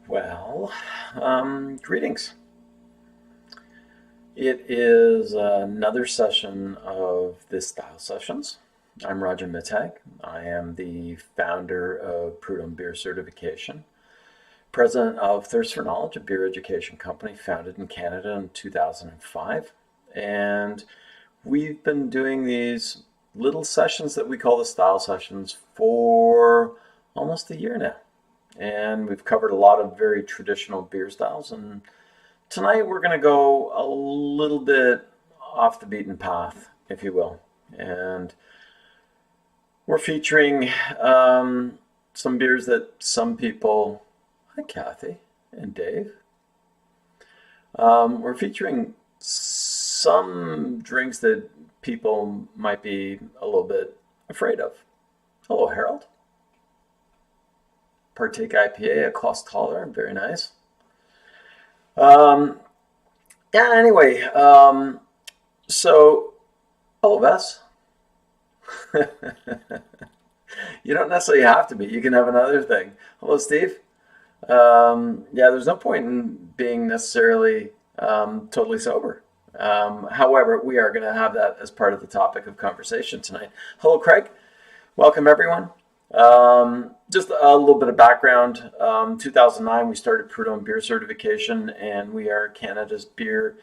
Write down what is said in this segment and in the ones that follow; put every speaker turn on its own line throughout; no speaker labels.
Well, greetings. It is another session of the Style Sessions. I'm Roger Mittag. I am the founder of Prud'homme Beer Certification, president of Thirst for Knowledge, a beer education company founded in Canada in 2005. And we've been doing these little sessions that we call the Style Sessions for almost a year now. And we've covered a lot of very traditional beer styles. And tonight we're going to go a little bit off the beaten path, if you will. And we're featuring some beers that some people, hi Kathy and Dave, we're featuring some drinks that people might be a little bit afraid of. Hello, Harold. Partake IPA, a Kloss Taller, very nice. Anyway, so, hello, Vess. You don't necessarily have to be. You can have another thing. Hello, Steve. There's no point in being necessarily totally sober. However, we are going to have that as part of the topic of conversation tonight. Hello, Craig. Welcome, everyone. Just a little bit of background. 2009, we started Prud'homme Beer Certification, and we are Canada's beer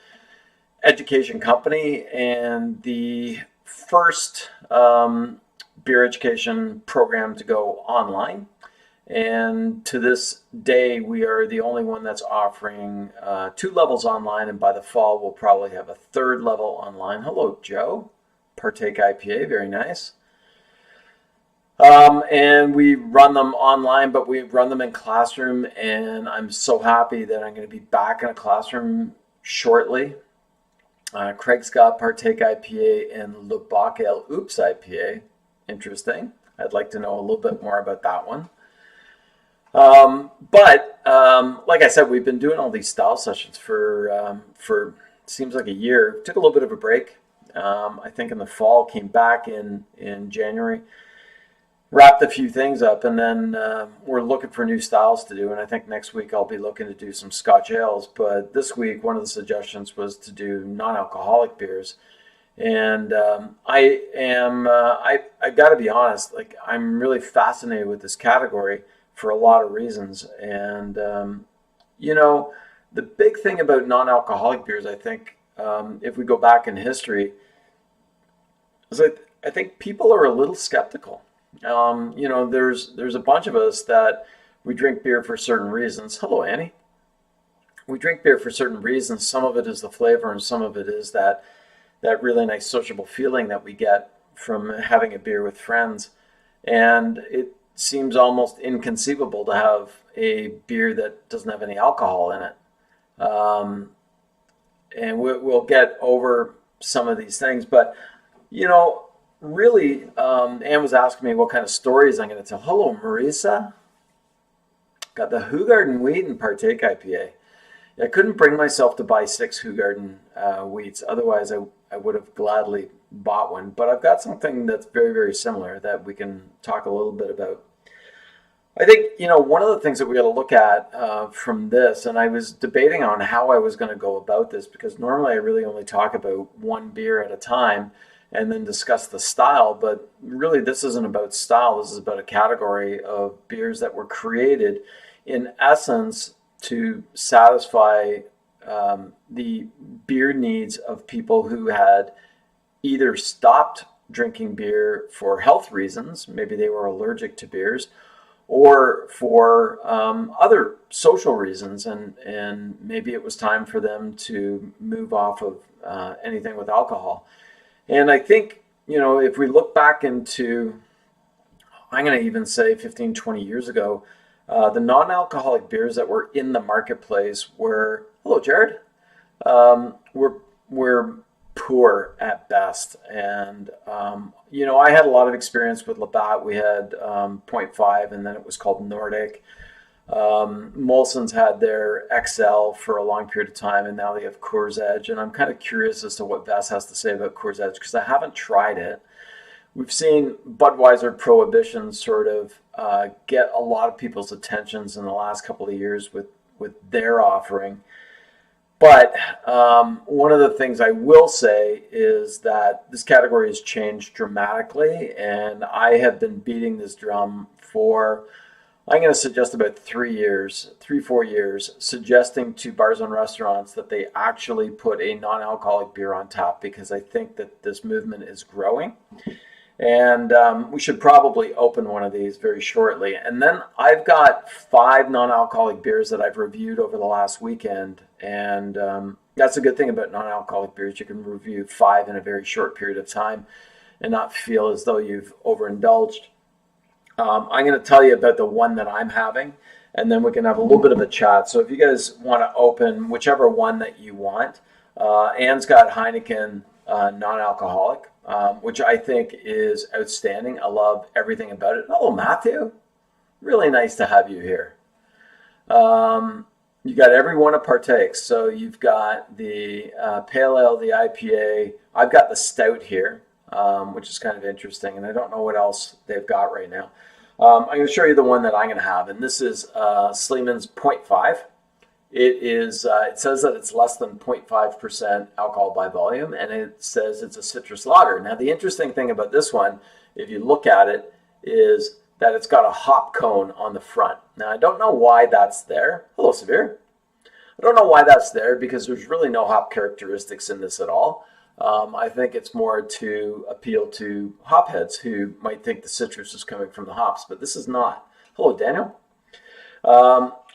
education company and the first beer education program to go online. And to this day, we are the only one that's offering 2 levels online, and by the fall, we'll probably have a 3rd level online. Hello, Joe. Partake IPA, very nice. And we run them online, but we run them in classroom, and I'm so happy that I'm going to be back in a classroom shortly. Craig's got Partake IPA and Le Bac Ale Oops IPA. Interesting. I'd like to know a little bit more about that one. Like I said, we've been doing all these style sessions for seems like a year. Took a little bit of a break. I think in the fall, came back in January. Wrapped a few things up, and then we're looking for new styles to do. And I think next week I'll be looking to do some Scotch ales. But this week, one of the suggestions was to do non-alcoholic beers. And I got to be honest, like I'm really fascinated with this category for a lot of reasons. And the big thing about non-alcoholic beers, I think, if we go back in history, is I think people are a little skeptical. There's a bunch of us that we drink beer for certain reasons. Hello, Annie. We drink beer for certain reasons. Some of it is the flavor, and some of it is that really nice sociable feeling that we get from having a beer with friends. And it seems almost inconceivable to have a beer that doesn't have any alcohol in it. And we'll get over some of these things, but really, Anne was asking me what kind of stories I'm going to tell. Hello, Marisa. Got the Hoegaarden Wheat and Partake IPA. I couldn't bring myself to buy 6 Hoegaarden wheats. Otherwise, I would have gladly bought one. But I've got something that's very, very similar that we can talk a little bit about. I think, one of the things that we got to look at from this, and I was debating on how I was going to go about this, because normally I really only talk about one beer at a time and then discuss the style. But really, this isn't about style. This is about a category of beers that were created, in essence, to satisfy the beer needs of people who had either stopped drinking beer for health reasons, maybe they were allergic to beers, or for other social reasons, and maybe it was time for them to move off of anything with alcohol. And I think, if we look back into, I'm going to even say 15, 20 years ago, the non-alcoholic beers that were in the marketplace were, hello, Jared, were poor at best. And, I had a lot of experience with Labatt. We had 0.5, and then it was called Nordic. Molson's had their XL for a long period of time, and now they have Coors Edge. And I'm kind of curious as to what Vess has to say about Coors Edge, because I haven't tried it. We've seen Budweiser Prohibition sort of get a lot of people's attentions in the last couple of years with their offering. But one of the things I will say is that this category has changed dramatically, and I have been beating this drum for, I'm going to suggest about 4 years, suggesting to bars and restaurants that they actually put a non-alcoholic beer on tap, because I think that this movement is growing. And we should probably open one of these very shortly. And then I've got 5 non-alcoholic beers that I've reviewed over the last weekend. And that's a good thing about non-alcoholic beers. You can review 5 in a very short period of time and not feel as though you've overindulged. I'm going to tell you about the one that I'm having, and then we can have a little bit of a chat. So if you guys want to open whichever one that you want, Anne's got Heineken Non-Alcoholic. Which I think is outstanding. I love everything about it. Hello, Matthew. Really nice to have you here. You got everyone to partake. So you've got the Pale Ale, the IPA. I've got the Stout here, which is kind of interesting. And I don't know what else they've got right now. I'm going to show you the one that I'm going to have. And this is Sleiman's 0.5. It says that it's less than 0.5% alcohol by volume, and it says it's a citrus lager. Now, the interesting thing about this one, if you look at it, is that it's got a hop cone on the front. Now, I don't know why that's there. Hello, Severe. I don't know why that's there, because there's really no hop characteristics in this at all. I think it's more to appeal to hop heads who might think the citrus is coming from the hops, but this is not. Hello, Daniel.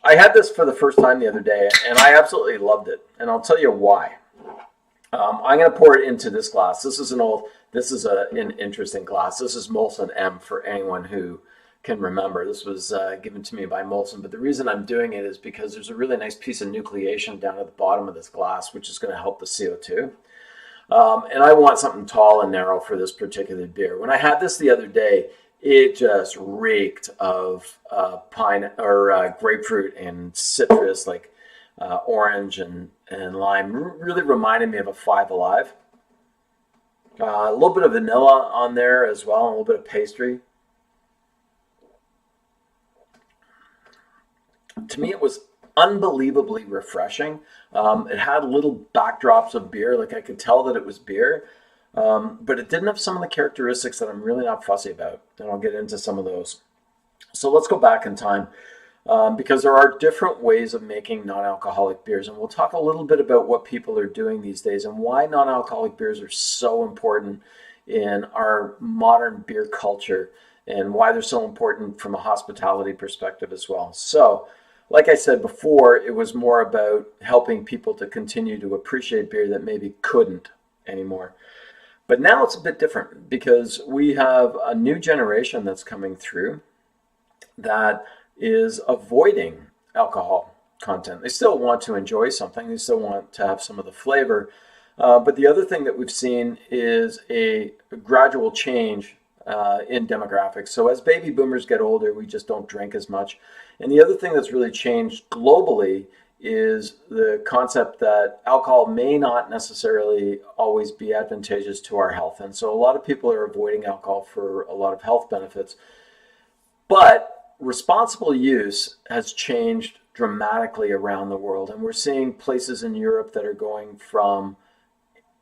I had this for the first time the other day, and I absolutely loved it, and I'll tell you why. I'm going to pour it into this glass. This is an interesting glass. This is Molson M for anyone who can remember. This was given to me by Molson, but the reason I'm doing it is because there's a really nice piece of nucleation down at the bottom of this glass, which is going to help the CO2. And I want something tall and narrow for this particular beer. When I had this the other day, it just reeked of pine or grapefruit and citrus, like orange and lime. Really reminded me of a 5 Alive. A little bit of vanilla on there as well, a little bit of pastry. To me, it was unbelievably refreshing. It had little backdrops of beer, like I could tell that it was beer. But it didn't have some of the characteristics that I'm really not fussy about, and I'll get into some of those. So let's go back in time, because there are different ways of making non-alcoholic beers, and we'll talk a little bit about what people are doing these days and why non-alcoholic beers are so important in our modern beer culture, and why they're so important from a hospitality perspective as well. So, like I said before, it was more about helping people to continue to appreciate beer that maybe couldn't anymore. But now it's a bit different, because we have a new generation that's coming through that is avoiding alcohol content. They still want to enjoy something. They still want to have some of the flavor. But the other thing that we've seen is a gradual change in demographics. So as baby boomers get older, we just don't drink as much. And the other thing that's really changed globally is the concept that alcohol may not necessarily always be advantageous to our health. And so a lot of people are avoiding alcohol for a lot of health benefits. But responsible use has changed dramatically around the world. And we're seeing places in Europe that are going from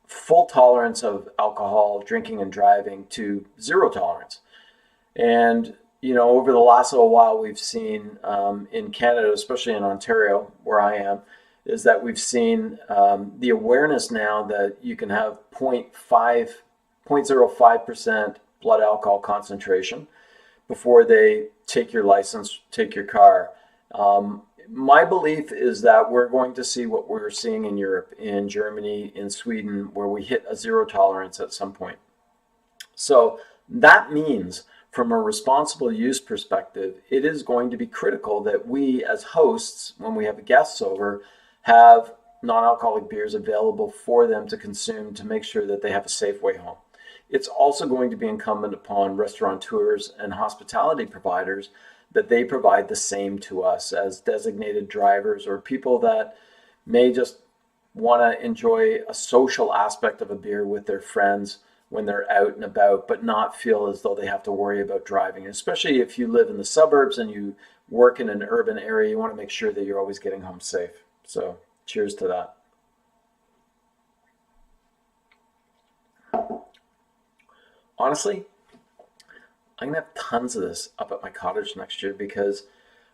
full tolerance of alcohol, drinking and driving, to zero tolerance. And over the last little while, we've seen in Canada, especially in Ontario, where I am, is that we've seen the awareness now that you can have 0.05% blood alcohol concentration before they take your license, take your car. My belief is that we're going to see what we're seeing in Europe, in Germany, in Sweden, where we hit a zero tolerance at some point. So that means, from a responsible use perspective, it is going to be critical that we as hosts, when we have guests over, have non-alcoholic beers available for them to consume to make sure that they have a safe way home. It's also going to be incumbent upon restaurateurs and hospitality providers that they provide the same to us as designated drivers or people that may just want to enjoy a social aspect of a beer with their friends when they're out and about, but not feel as though they have to worry about driving. Especially if you live in the suburbs and you work in an urban area, you want to make sure that you're always getting home safe. So cheers to that. Honestly, I'm gonna have tons of this up at my cottage next year because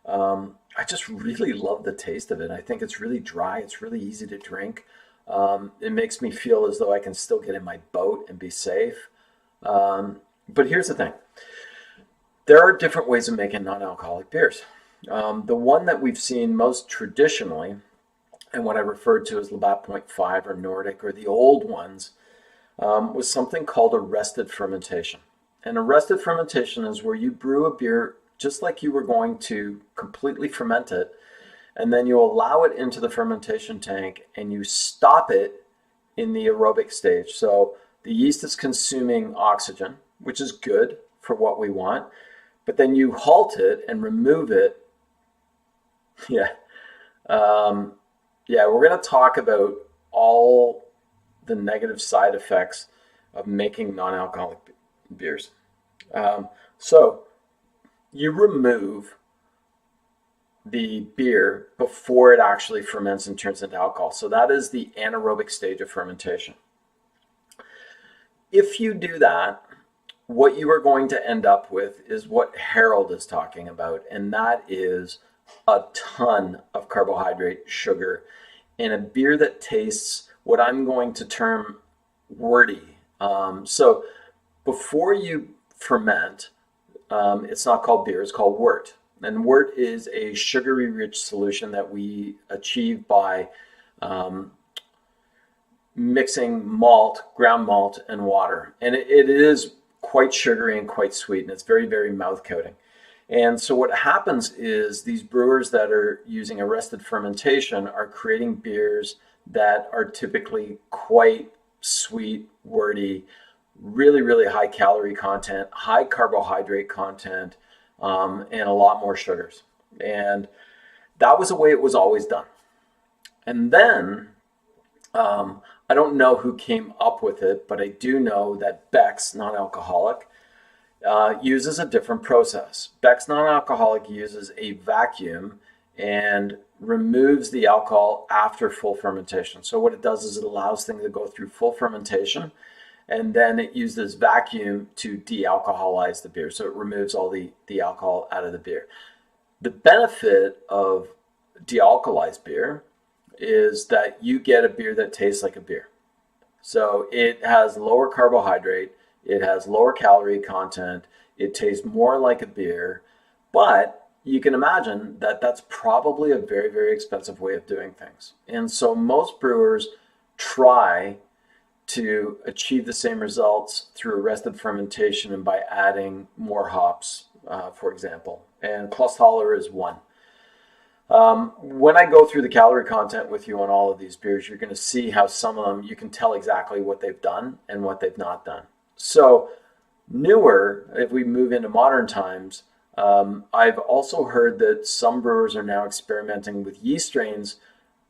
I just really love the taste of it. I think it's really dry. It's really easy to drink. It makes me feel as though I can still get in my boat and be safe. But here's the thing. There are different ways of making non-alcoholic beers. The one that we've seen most traditionally, and what I referred to as Labatt 0.5 or Nordic or the old ones, was something called arrested fermentation. And arrested fermentation is where you brew a beer just like you were going to completely ferment it, and then you allow it into the fermentation tank and you stop it in the aerobic stage. So the yeast is consuming oxygen, which is good for what we want, but then you halt it and remove it. Yeah. We're going to talk about all the negative side effects of making non-alcoholic beers. So you remove the beer before it actually ferments and turns into alcohol. So that is the anaerobic stage of fermentation. If you do that, what you are going to end up with is what Harold is talking about, and that is a ton of carbohydrate, sugar, in a beer that tastes what I'm going to term wordy. So before you ferment, it's not called beer, it's called wort. And wort is a sugary rich solution that we achieve by mixing malt, ground malt, and water. And it is quite sugary and quite sweet, and it's very, very mouth coating. And so what happens is these brewers that are using arrested fermentation are creating beers that are typically quite sweet, wordy, really, really high calorie content, high carbohydrate content, and a lot more sugars. And that was the way it was always done. And then, I don't know who came up with it, but I do know that Beck's Non-Alcoholic uses a different process. Beck's Non-Alcoholic uses a vacuum and removes the alcohol after full fermentation. So what it does is it allows things to go through full fermentation, and then it uses vacuum to de-alcoholize the beer. So it removes all the alcohol out of the beer. The benefit of de-alcoholized beer is that you get a beer that tastes like a beer. So it has lower carbohydrate, it has lower calorie content, it tastes more like a beer, but you can imagine that that's probably a very, very expensive way of doing things. And so most brewers try to achieve the same results through arrested fermentation and by adding more hops, for example. And Klosthaler is one. When I go through the calorie content with you on all of these beers, you're going to see how some of them, you can tell exactly what they've done and what they've not done. So newer, if we move into modern times, I've also heard that some brewers are now experimenting with yeast strains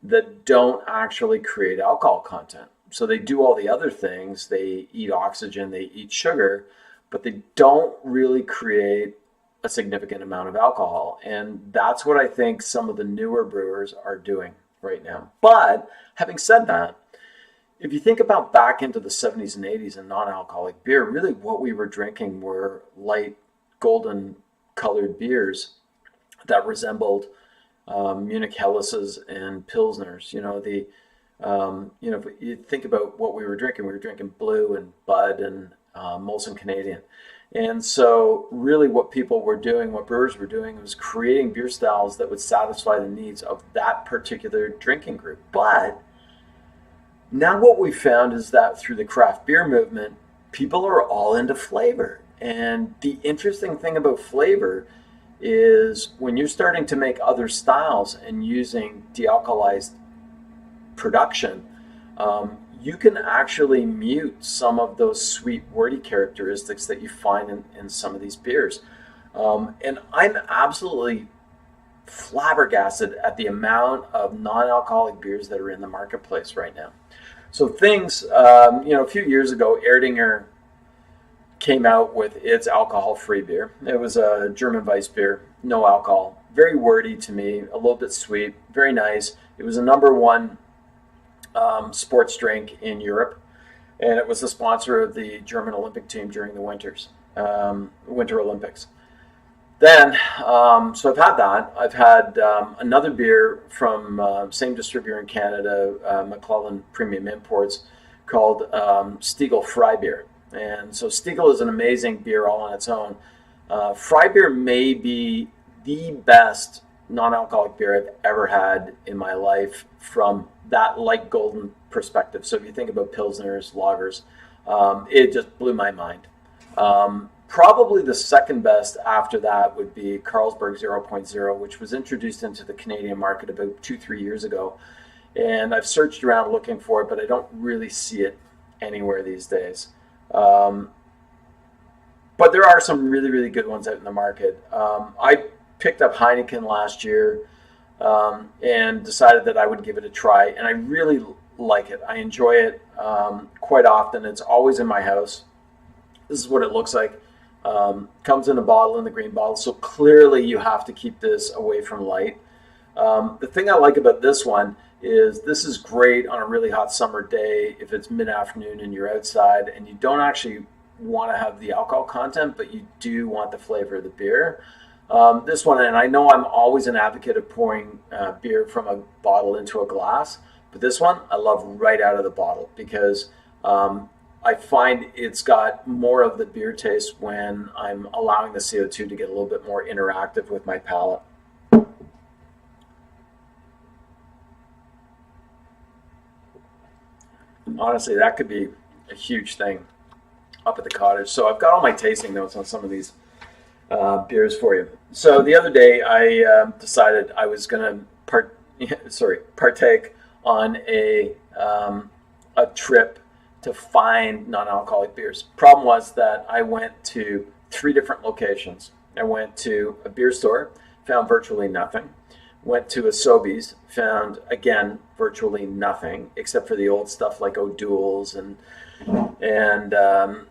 that don't actually create alcohol content. So they do all the other things. They eat oxygen, they eat sugar, but they don't really create a significant amount of alcohol. And that's what I think some of the newer brewers are doing right now. But having said that, if you think about back into the 70s and 80s and non-alcoholic beer, really what we were drinking were light golden colored beers that resembled Munich Helleses and Pilsners. If you think about what we were drinking Blue and Bud and Molson Canadian. And so really what brewers were doing was creating beer styles that would satisfy the needs of that particular drinking group. But now what we found is that through the craft beer movement, people are all into flavor. And the interesting thing about flavor is when you're starting to make other styles and using de-alcoholized production, you can actually mute some of those sweet, wordy characteristics that you find in some of these beers. And I'm absolutely flabbergasted at the amount of non-alcoholic beers that are in the marketplace right now. So things, a few years ago, Erdinger came out with its alcohol-free beer. It was a German Weiss beer, no alcohol, very wordy to me, a little bit sweet, very nice. It was a #1 sports drink in Europe, and it was the sponsor of the German Olympic team during the Winter Olympics. Then, so I've had that. I've had another beer from same distributor in Canada, McClellan Premium Imports, called Stiegl Fry Beer. And so Stiegl is an amazing beer all on its own. Fry beer may be the best non-alcoholic beer I've ever had in my life from that light golden perspective. So if you think about Pilsners, lagers, it just blew my mind. Probably the second best after that would be Carlsberg 0.0, which was introduced into the Canadian market about 2-3 years ago. And I've searched around looking for it, but I don't really see it anywhere these days. But there are some really, really good ones out in the market. I picked up Heineken last year and decided that I would give it a try. And I really like it. I enjoy it quite often. It's always in my house. This is what it looks like. Comes in a bottle, in the green bottle. So clearly you have to keep this away from light. The thing I like about this one is this is great on a really hot summer day if it's mid-afternoon and you're outside and you don't actually want to have the alcohol content, but you do want the flavor of the beer. This one, and I know I'm always an advocate of pouring beer from a bottle into a glass, but this one I love right out of the bottle because I find it's got more of the beer taste when I'm allowing the CO2 to get a little bit more interactive with my palate. Honestly, that could be a huge thing up at the cottage. So I've got all my tasting notes on some of these beers for you. So the other day I decided I was going to partake on a trip to find non-alcoholic beers. Problem was that I went to 3 different locations. I went to a beer store, found virtually nothing. Went to a Sobeys, found again virtually nothing except for the old stuff like O'Doul's and Hoegaarden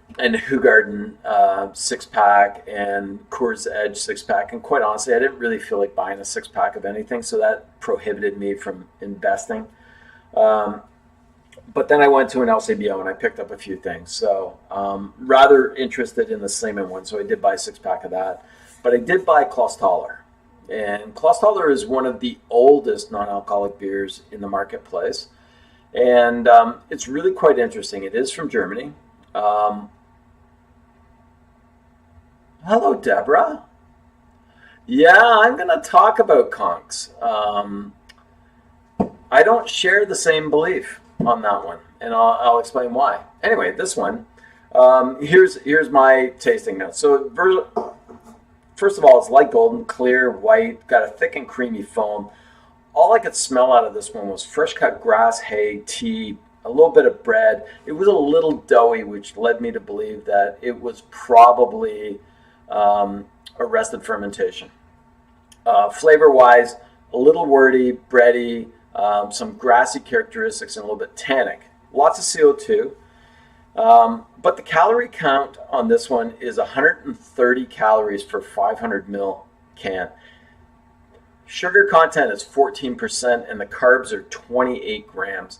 6-pack and Coors Edge 6-pack. And quite honestly, I didn't really feel like buying a 6-pack of anything, so that prohibited me from investing. But then I went to an LCBO and I picked up a few things. So rather interested in the Sleiman one, so I did buy a 6-pack of that. But I did buy Klostaller. And Klostaller is one of the oldest non-alcoholic beers in the marketplace. And it's really quite interesting. It is from Germany. Hello, Deborah. Yeah, I'm going to talk about conchs. I don't share the same belief on that one, and I'll explain why. Anyway, this one, here's my tasting notes. So first of all, it's light golden, clear, white, got a thick and creamy foam. All I could smell out of this one was fresh cut grass, hay, tea, a little bit of bread. It was a little doughy, which led me to believe that it was probably arrested fermentation. Flavor-wise, a little wordy, bready, some grassy characteristics, and a little bit tannic. Lots of CO2. But the calorie count on this one is 130 calories for 500 ml can. Sugar content is 14% and the carbs are 28 grams.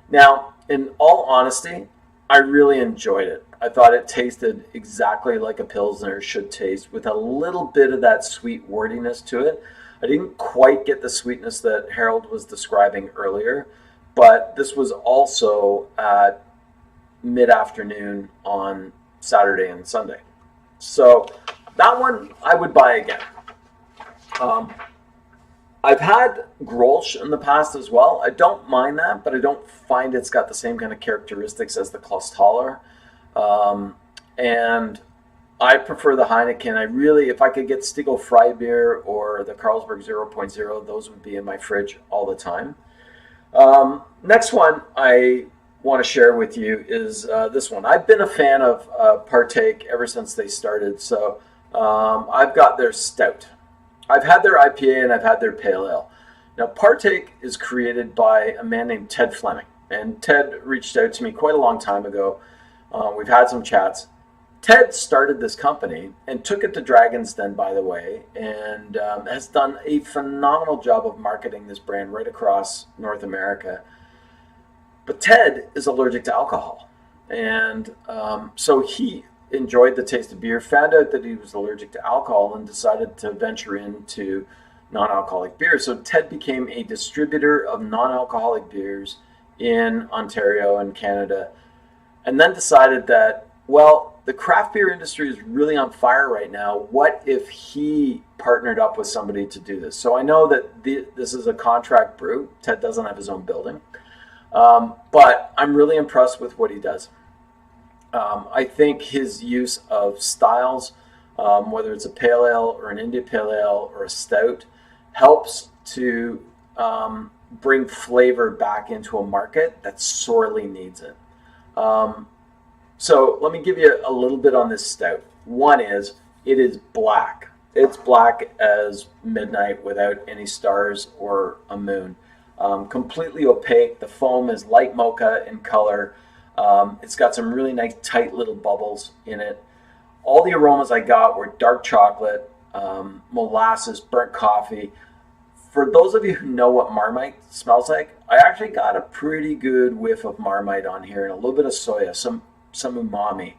Now, in all honesty, I really enjoyed it. I thought it tasted exactly like a Pilsner should taste, with a little bit of that sweet wordiness to it. I didn't quite get the sweetness that Harold was describing earlier, but this was also at mid-afternoon on Saturday and Sunday. So that one I would buy again. I've had Grolsch in the past as well. I don't mind that, but I don't find it's got the same kind of characteristics as the Klostaller. And I prefer the Heineken. I really, if I could get Stiegl Fry beer or the Carlsberg 0.0, those would be in my fridge all the time. Next one I want to share with you is this one. I've been a fan of Partake ever since they started. So I've got their stout. I've had their IPA and I've had their pale ale. Now, Partake is created by a man named Ted Fleming. And Ted reached out to me quite a long time ago. We've had some chats. Ted started this company and took it to Dragon's Den, by the way, and has done a phenomenal job of marketing this brand right across North America. But Ted is allergic to alcohol. And so he enjoyed the taste of beer, found out that he was allergic to alcohol, and decided to venture into non-alcoholic beer. So Ted became a distributor of non-alcoholic beers in Ontario and Canada, and then decided that, well, the craft beer industry is really on fire right now. What if he partnered up with somebody to do this? So I know that this is a contract brew. Ted doesn't have his own building. But I'm really impressed with what he does. I think his use of styles, whether it's a pale ale or an India pale ale or a stout, helps to bring flavor back into a market that sorely needs it. So let me give you a little bit on this stout. One is, it is black. It's black as midnight without any stars or a moon. Completely opaque. The foam is light mocha in color. It's got some really nice tight little bubbles in it. All the aromas I got were dark chocolate, molasses, burnt coffee. For those of you who know what Marmite smells like, I actually got a pretty good whiff of Marmite on here and a little bit of soya, some umami.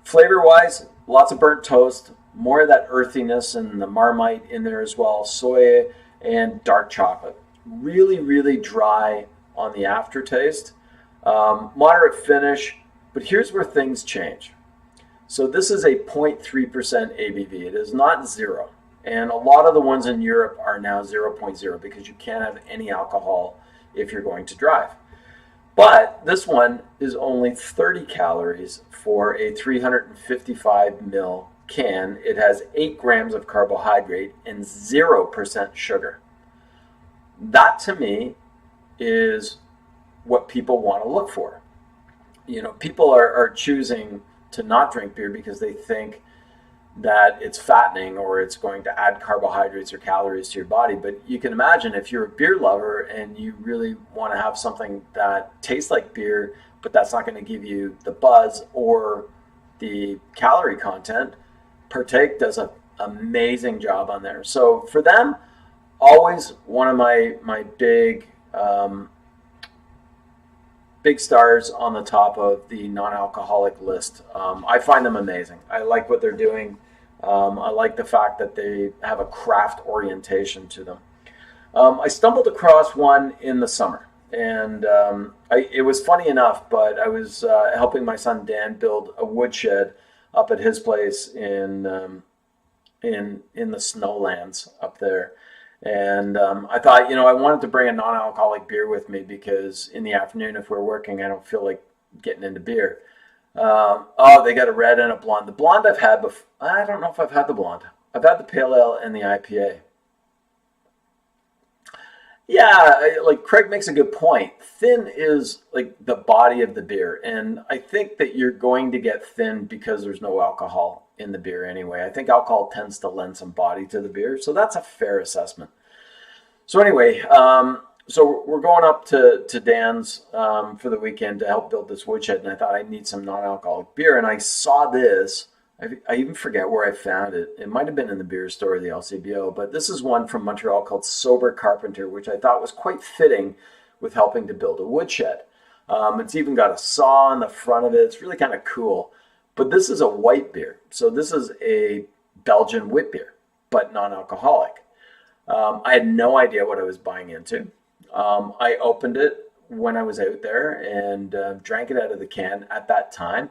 Flavor-wise, lots of burnt toast, more of that earthiness and the Marmite in there as well, soya and dark chocolate. Really, really dry on the aftertaste. Moderate finish, but here's where things change. So this is a 0.3% ABV. It is not zero. And a lot of the ones in Europe are now 0.0 because you can't have any alcohol if you're going to drive. But this one is only 30 calories for a 355 ml can. It has 8 grams of carbohydrate and 0% sugar. That to me is what people want to look for. You know, people are choosing to not drink beer because they think that it's fattening or it's going to add carbohydrates or calories to your body. But you can imagine if you're a beer lover and you really want to have something that tastes like beer, but that's not going to give you the buzz or the calorie content, Partake does an amazing job on there. So for them, always one of my big stars on the top of the non-alcoholic list. I find them amazing. I like what they're doing. I like the fact that they have a craft orientation to them. I stumbled across one in the summer, and it was funny enough, but I was helping my son Dan build a woodshed up at his place in the snowlands up there. And I thought, I wanted to bring a non-alcoholic beer with me because in the afternoon, if we're working, I don't feel like getting into beer. They got a red and a blonde. The blonde I've had before. I don't know if I've had the blonde. I've had the pale ale and the IPA. Yeah, like Craig makes a good point. Thin is like the body of the beer. And I think that you're going to get thin because there's no alcohol in the beer anyway. I think alcohol tends to lend some body to the beer. So that's a fair assessment. So anyway, so we're going up to Dan's for the weekend to help build this woodshed. And I thought I need some non-alcoholic beer. And I saw this. I even forget where I found it. It might have been in the beer store or the LCBO, but this is one from Montreal called Sober Carpenter, which I thought was quite fitting with helping to build a woodshed. It's even got a saw on the front of it. It's really kind of cool. But this is a white beer. So this is a Belgian wit beer, but non-alcoholic. I had no idea what I was buying into. I opened it when I was out there and drank it out of the can at that time.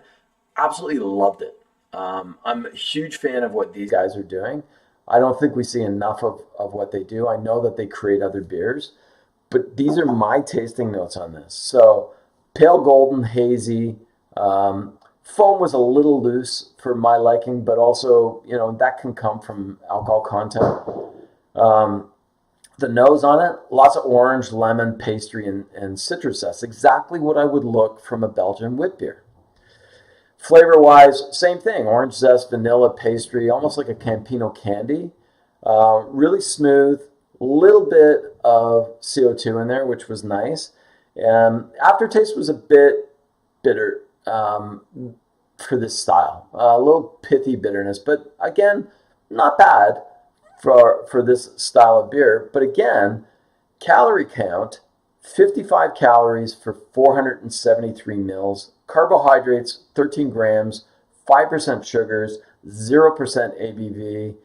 Absolutely loved it. I'm a huge fan of what these guys are doing. I don't think we see enough of what they do. I know that they create other beers, but these are my tasting notes on this. So pale golden, hazy. Foam was a little loose for my liking, but also, that can come from alcohol content. The nose on it, lots of orange, lemon, pastry, and citrus zest. Exactly what I would look from a Belgian wit beer. Flavor-wise, same thing. Orange zest, vanilla, pastry, almost like a Campino candy. Really smooth. Little bit of CO2 in there, which was nice. Aftertaste was a bit bitter. for this style. A little pithy bitterness, but again, not bad for this style of beer. But again, calorie count, 55 calories for 473 mils, carbohydrates, 13 grams, 5% sugars, 0% ABV.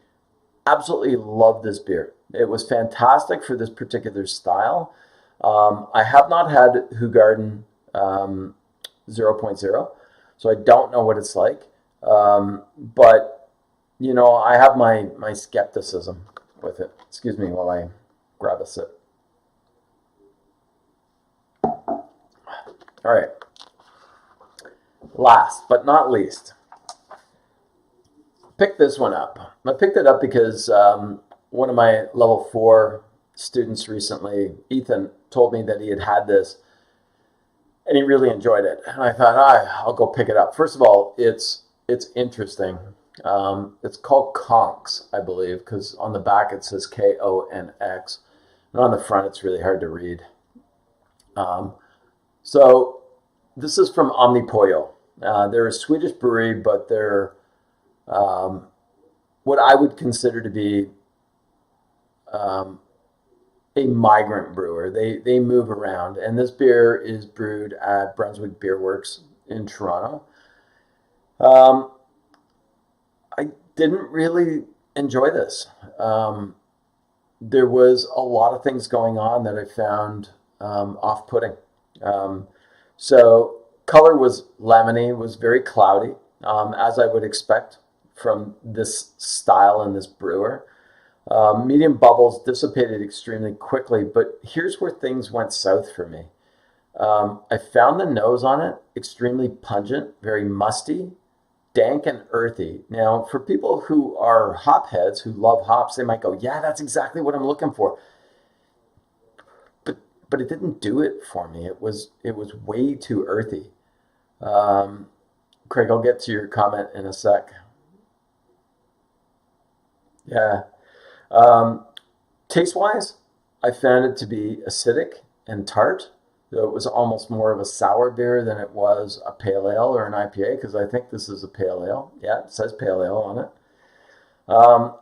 Absolutely love this beer. It was fantastic for this particular style. I have not had Hoegaarden 0.0, so I don't know what it's like. But, you know, I have my skepticism with it. Excuse me while I grab a sip. All right. Last but not least, pick this one up. I picked it up because one of my level 4 students recently, Ethan, told me that he had this and he really enjoyed it. And I thought, I'll go pick it up. First of all, it's interesting. It's called Conx, I believe, because on the back it says Konx, and on the front it's really hard to read. So this is from Omnipollo. They're a Swedish brewery, but they're what I would consider to be a migrant brewer. They move around, and this beer is brewed at Brunswick Beer Works in Toronto. I didn't really enjoy this. There was a lot of things going on that I found off-putting. So color was lemony, was very cloudy, as I would expect from this style and this brewer. Medium bubbles dissipated extremely quickly, but here's where things went south for me. I found the nose on it extremely pungent, very musty, dank and earthy. Now, for people who are hop heads, who love hops, they might go, yeah, that's exactly what I'm looking for. But it didn't do it for me. It was way too earthy. Craig, I'll get to your comment in a sec. Yeah. Taste-wise, I found it to be acidic and tart. It was almost more of a sour beer than it was a pale ale or an IPA, because I think this is a pale ale. Yeah, it says pale ale on it.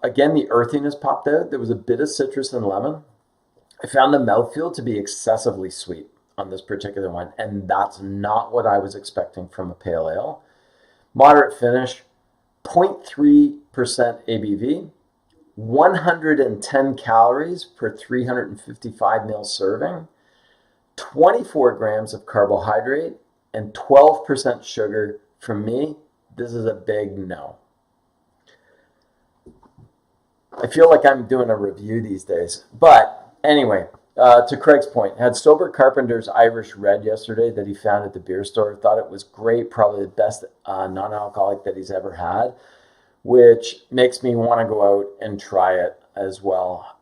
Again, the earthiness popped out. There was a bit of citrus and lemon. I found the mouthfeel to be excessively sweet on this particular one, and that's not what I was expecting from a pale ale. Moderate finish, 0.3% ABV, 110 calories per 355 ml serving, 24 grams of carbohydrate, and 12% sugar. For me, this is a big no. I feel like I'm doing a review these days. But anyway, to Craig's point, had Sober Carpenter's Irish Red yesterday that he found at the beer store. Thought it was great, probably the best non-alcoholic that he's ever had, which makes me want to go out and try it as well.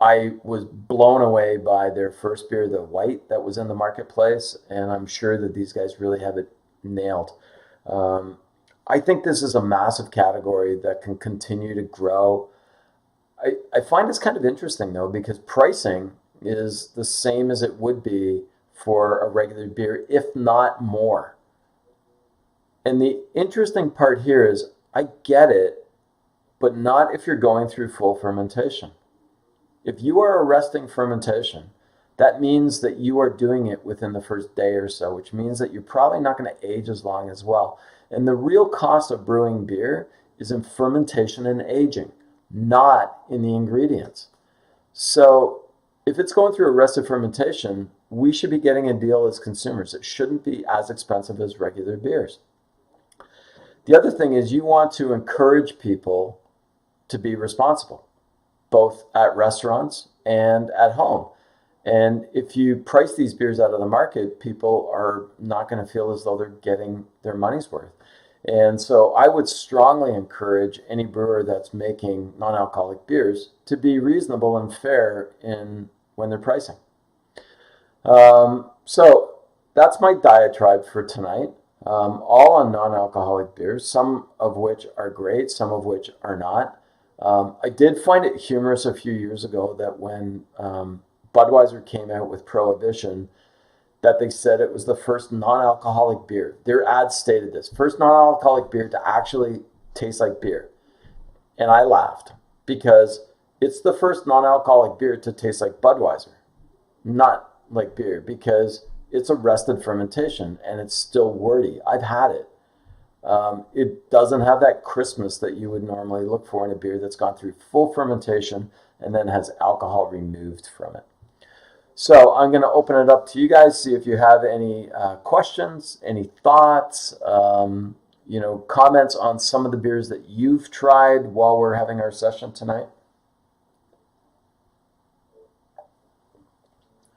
I was blown away by their first beer, the white, that was in the marketplace, and I'm sure that these guys really have it nailed. I think this is a massive category that can continue to grow. I find it's kind of interesting, though, because pricing is the same as it would be for a regular beer, if not more. And the interesting part here is I get it, but not if you're going through full fermentation. If you are arresting fermentation, that means that you are doing it within the first day or so, which means that you're probably not going to age as long as well. And the real cost of brewing beer is in fermentation and aging, not in the ingredients. So if it's going through arrested fermentation, we should be getting a deal as consumers. It shouldn't be as expensive as regular beers. The other thing is you want to encourage people to be responsible, both at restaurants and at home. And if you price these beers out of the market, people are not going to feel as though they're getting their money's worth. And so I would strongly encourage any brewer that's making non-alcoholic beers to be reasonable and fair in when they're pricing. So that's my diatribe for tonight. All on non-alcoholic beers, some of which are great, some of which are not. I did find it humorous a few years ago that when Budweiser came out with Prohibition, that they said it was the first non-alcoholic beer. Their ad stated this, first non-alcoholic beer to actually taste like beer. And I laughed because it's the first non-alcoholic beer to taste like Budweiser, not like beer, because it's arrested fermentation and it's still wordy. I've had it. It doesn't have that crispness that you would normally look for in a beer that's gone through full fermentation and then has alcohol removed from it. So I'm going to open it up to you guys, see if you have any questions, any thoughts, comments on some of the beers that you've tried while we're having our session tonight.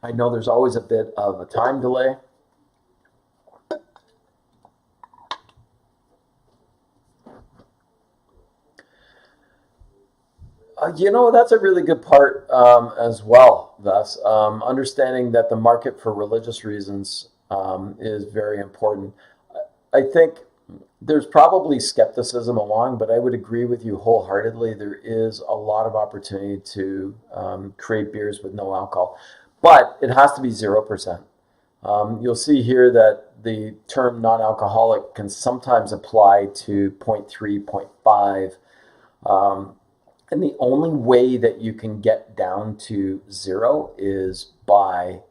I know there's always a bit of a time delay. That's a really good part as well, thus. Understanding that the market for religious reasons is very important. I think there's probably skepticism along, but I would agree with you wholeheartedly. There is a lot of opportunity to create beers with no alcohol, but it has to be 0%. You'll see here that the term non-alcoholic can sometimes apply to 0.3, 0.5. And the only way that you can get down to 0 is by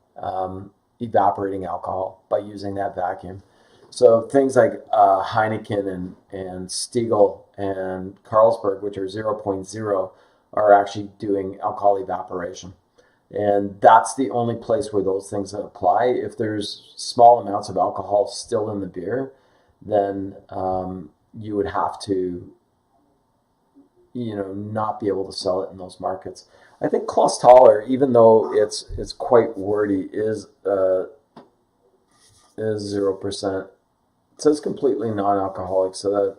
evaporating alcohol, by using that vacuum. So things like Heineken and Stiegl and Carlsberg, which are 0.0, are actually doing alcohol evaporation. And that's the only place where those things apply. If there's small amounts of alcohol still in the beer, then you would have to not be able to sell it in those markets. I think Klostaller, even though it's quite wordy, is 0%. It says completely non-alcoholic, so that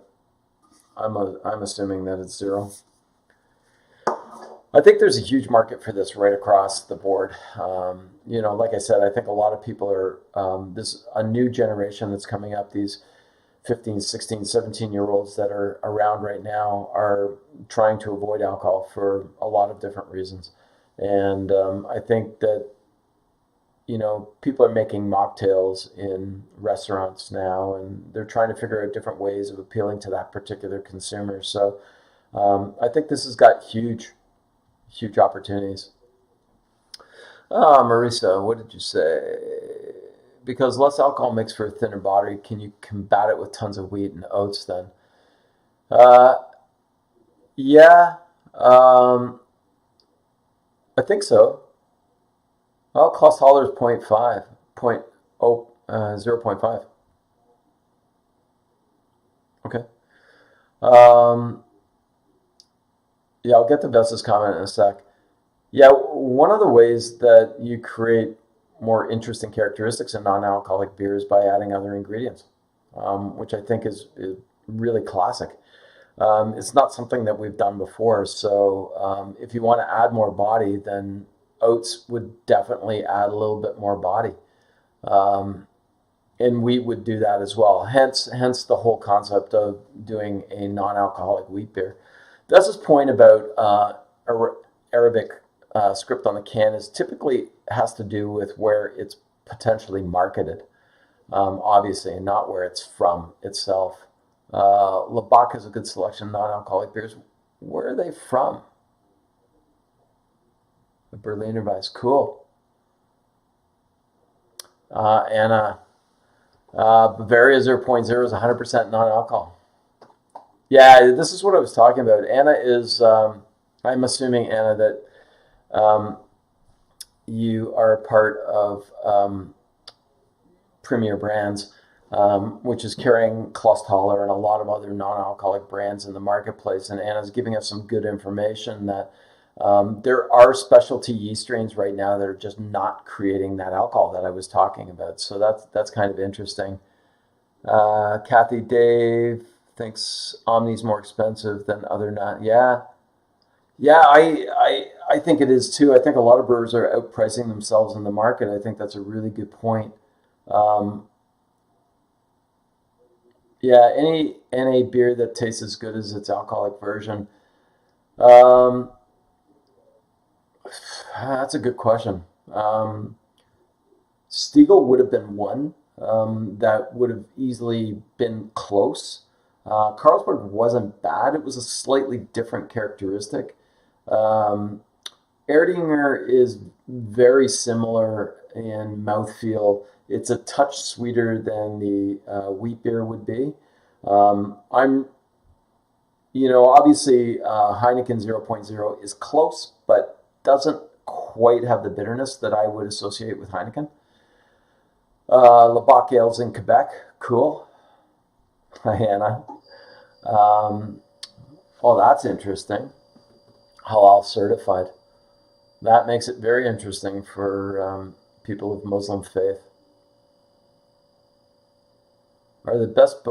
I'm assuming that it's 0. I think there's a huge market for this right across the board. Like I said, I think a lot of people are this a new generation that's coming up. These 15, 16, 17-year-olds that are around right now are trying to avoid alcohol for a lot of different reasons. And I think that, people are making mocktails in restaurants now, and they're trying to figure out different ways of appealing to that particular consumer. So I think this has got huge opportunities. Marisa, what did you say? Because less alcohol makes for a thinner body, can you combat it with tons of wheat and oats then? Yeah, I think so. Well, Klostaller is 0.5, 0.5. Okay. Yeah, I'll get to Vessa's comment in a sec. Yeah, one of the ways that you create more interesting characteristics in non-alcoholic beers by adding other ingredients, which I think is really classic. It's not something that we've done before, so if you want to add more body, then oats would definitely add a little bit more body, and wheat would do that as well. Hence the whole concept of doing a non-alcoholic wheat beer. That's his point about Arabic script on the can is typically has to do with where it's potentially marketed, obviously, and not where it's from itself. Labak is a good selection of non-alcoholic beers. Where are they from? The Berliner Weiss, cool. Anna, Bavaria 0.0 is 100% non-alcohol. Yeah, this is what I was talking about. Anna is, I'm assuming, Anna, that you are part of Premier Brands, which is carrying Klostaller and a lot of other non-alcoholic brands in the marketplace. And Anna's giving us some good information that there are specialty yeast strains right now that are just not creating that alcohol that I was talking about. So that's kind of interesting. Kathy Dave thinks Omni's more expensive than other not. Yeah, I think it is too. I think a lot of brewers are outpricing themselves in the market. I think that's a really good point. Yeah, any beer that tastes as good as its alcoholic version. That's a good question. Stiegel would have been one that would have easily been close. Carlsberg wasn't bad. It was a slightly different characteristic. Erdinger is very similar in mouthfeel. It's a touch sweeter than the wheat beer would be. Obviously Heineken 0.0 is close, but doesn't quite have the bitterness that I would associate with Heineken. Labatt Ales in Quebec, cool. Hannah. That's interesting. Halal certified. That makes it very interesting for people of Muslim faith. Are the best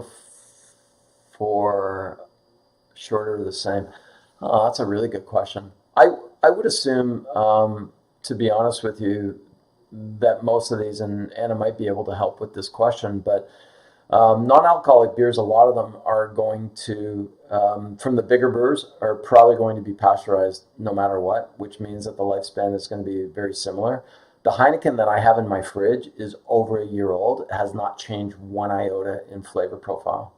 before shorter or the same? Oh, that's a really good question. I would assume, to be honest with you, that most of these, and Anna might be able to help with this question, but non-alcoholic beers, a lot of them are going to, from the bigger brewers, are probably going to be pasteurized no matter what, which means that the lifespan is going to be very similar. The Heineken that I have in my fridge is over a year old. It has not changed one iota in flavor profile.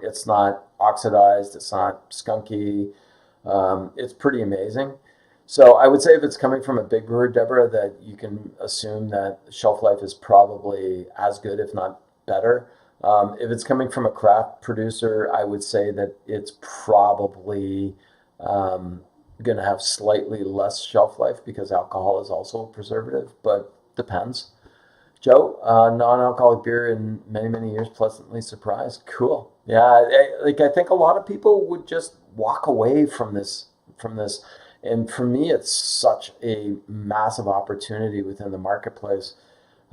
It's not oxidized. It's not skunky. It's pretty amazing. So I would say if it's coming from a big brewer, Deborah, that you can assume that shelf life is probably as good, if not better. If it's coming from a craft producer, I would say that it's probably going to have slightly less shelf life because alcohol is also a preservative, but depends. Joe, non-alcoholic beer in many, many years, pleasantly surprised. Cool. Yeah, I think a lot of people would just walk away from this. And for me, it's such a massive opportunity within the marketplace.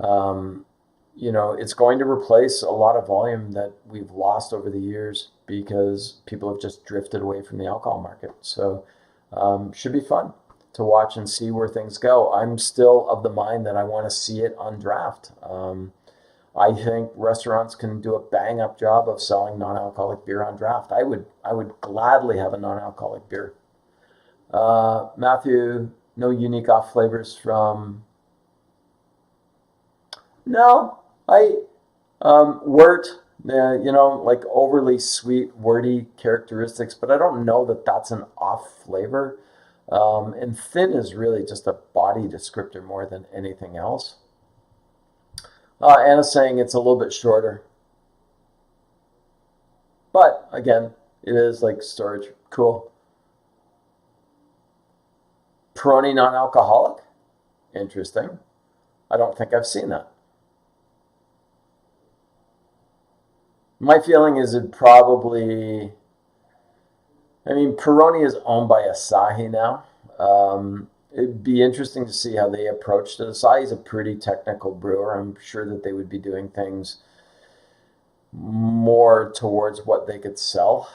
It's going to replace a lot of volume that we've lost over the years because people have just drifted away from the alcohol market. So should be fun to watch and see where things go. I'm still of the mind that I want to see it on draft. I think restaurants can do a bang up job of selling non-alcoholic beer on draft. I would gladly have a non-alcoholic beer. Matthew, no unique off flavors from... No, wort, like overly sweet, wordy characteristics, but I don't know that that's an off flavor. And thin is really just a body descriptor more than anything else. Anna's saying it's a little bit shorter. But again, it is like storage. Cool. Peroni non-alcoholic? Interesting. I don't think I've seen that. My feeling is it probably... Peroni is owned by Asahi now. It'd be interesting to see how they approached it. Asahi is a pretty technical brewer. I'm sure that they would be doing things more towards what they could sell.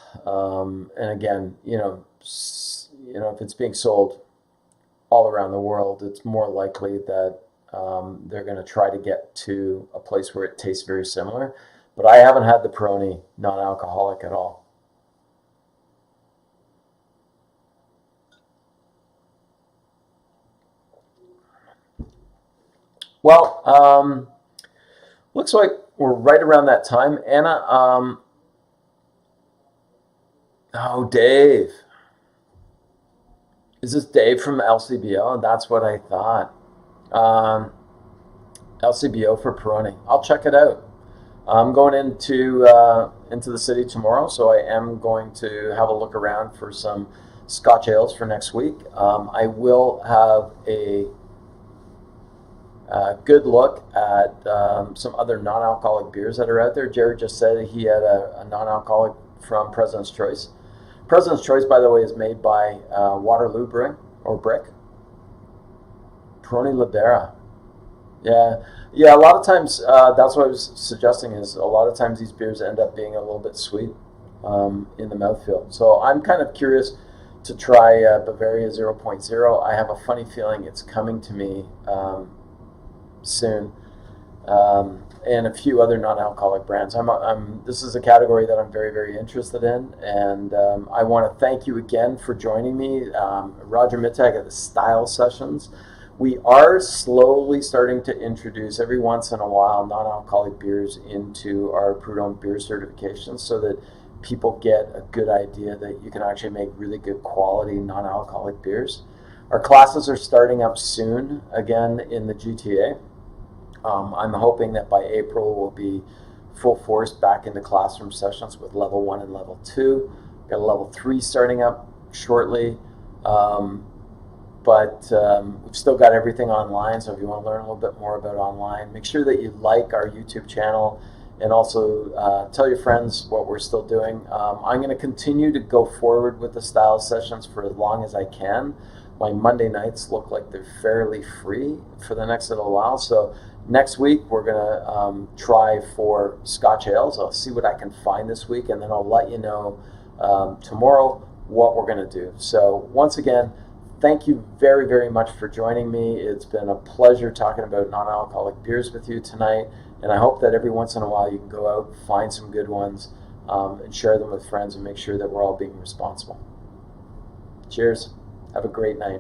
And again, if it's being sold all around the world, it's more likely that they're going to try to get to a place where it tastes very similar. But I haven't had the Peroni non-alcoholic at all. Well, looks like we're right around that time. Anna, Dave. Is this Dave from LCBO? That's what I thought. LCBO for Peroni. I'll check it out. I'm going into the city tomorrow, so I am going to have a look around for some Scotch ales for next week. I will have a good look at some other non-alcoholic beers that are out there. Jared just said he had a non-alcoholic from President's Choice. President's Choice, by the way, is made by Waterloo Brewing, or Brick. Peroni Libera. Yeah. A lot of times, that's what I was suggesting, is a lot of times these beers end up being a little bit sweet in the mouthfeel. So I'm kind of curious to try Bavaria 0.0. I have a funny feeling it's coming to me soon, and a few other non-alcoholic brands. This is a category that I'm very, very interested in, and I want to thank you again for joining me. Roger Mittag at the Style Sessions. We are slowly starting to introduce every once in a while non-alcoholic beers into our Prud'homme beer certifications so that people get a good idea that you can actually make really good quality non-alcoholic beers. Our classes are starting up soon again in the GTA. I'm hoping that by April we'll be full force back into classroom sessions with level 1 and level 2. Got a level 3 starting up shortly. But we've still got everything online, so if you want to learn a little bit more about online, make sure that you like our YouTube channel and also tell your friends what we're still doing. I'm going to continue to go forward with the style sessions for as long as I can. My Monday nights look like they're fairly free for the next little while, so next week we're going to try for Scotch ales. I'll see what I can find this week, and then I'll let you know tomorrow what we're going to do. So once again, thank you very, very much for joining me. It's been a pleasure talking about non-alcoholic beers with you tonight, and I hope that every once in a while you can go out, find some good ones, and share them with friends and make sure that we're all being responsible. Cheers. Have a great night.